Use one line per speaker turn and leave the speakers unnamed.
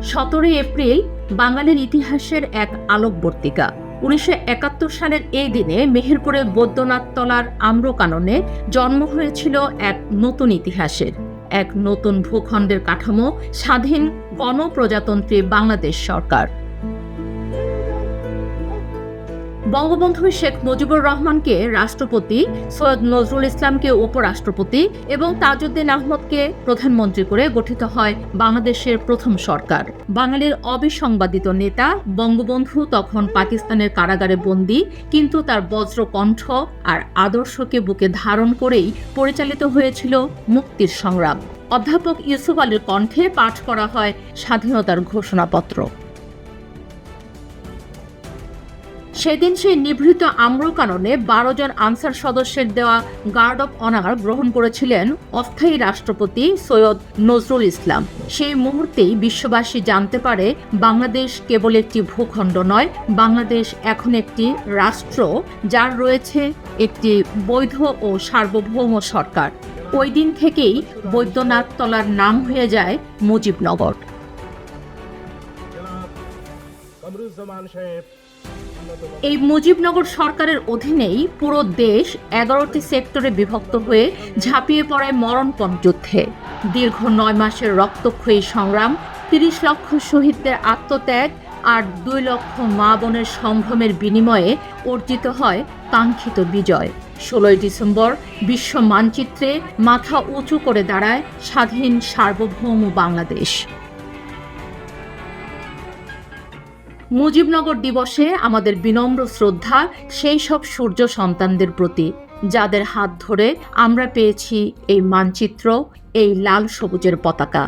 17 April বাঙালির ইতিহাসের এক আলোকবর্তিকা। 1971 সালের এই দিনে মেহেরপুরে বৈদ্যনাথ তলার আম্রকাননে জন্ম হয়েছিল এক নতুন ইতিহাসের, এক নতুন ভূখণ্ডের কাঠামো, স্বাধীন গণপ্রজাতন্ত্রী বাংলাদেশ সরকার। বঙ্গবন্ধু শেখ মুজিবুর রহমানকে রাষ্ট্রপতি, সৈয়দ নজরুল ইসলামকে উপরাষ্ট্রপতি এবং তাজউদ্দিন আহমদকে প্রধানমন্ত্রী করে গঠিত হয় বাংলাদেশের প্রথম সরকার। বাঙালির অবিসংবাদিত নেতা বঙ্গবন্ধু তখন পাকিস্তানের কারাগারে বন্দী, কিন্তু তার বজ্রকণ্ঠ আর আদর্শকে বুকে ধারণ করেই পরিচালিত হয়েছিল মুক্তির সংগ্রাম। অধ্যাপক ইউসুফ আলীর কণ্ঠে পাঠ করা হয় স্বাধীনতার ঘোষণাপত্র। সেদিন সেই নিভৃত আম্রকাননে 12 জন আনসার সদস্যের দেওয়া গার্ড অব অনার গ্রহণ করেছিলেন অস্থায়ী রাষ্ট্রপতি সৈয়দ নজরুল ইসলাম। সেই মুহূর্তেই বিশ্ববাসী জানতে পারে বাংলাদেশ কেবল একটি ভূখণ্ড নয়, বাংলাদেশ এখন একটি রাষ্ট্র, যার রয়েছে একটি বৈধ ও সার্বভৌম সরকার। ওই দিন থেকেই বৈদ্যনাথ তলার নাম হয়ে যায় মুজিবনগর। এই মুজিবনগর সরকারের অধীনেই পুরো দেশ 11টি সেক্টরে বিভক্ত হয়ে ঝাঁপিয়ে পড়ে মরণপণ যুদ্ধে। দীর্ঘ 9 মাসের রক্তক্ষয়ী সংগ্রাম, 30 লক্ষ শহীদদের আত্মত্যাগ আর 2 লক্ষ মা বোনের সম্ভ্রমের বিনিময়ে অর্জিত হয় কাঙ্ক্ষিত বিজয়। 16 ডিসেম্বর বিশ্ব মানচিত্রে মাথা উঁচু করে দাঁড়ায় স্বাধীন সার্বভৌম বাংলাদেশ। মুজিবনগর দিবসে আমাদের বিনম্র শ্রদ্ধা সেই সব সূর্য সন্তানদের প্রতি, যাদের হাত ধরে আমরা পেয়েছি এই মানচিত্র, এই লাল সবুজের পতাকা।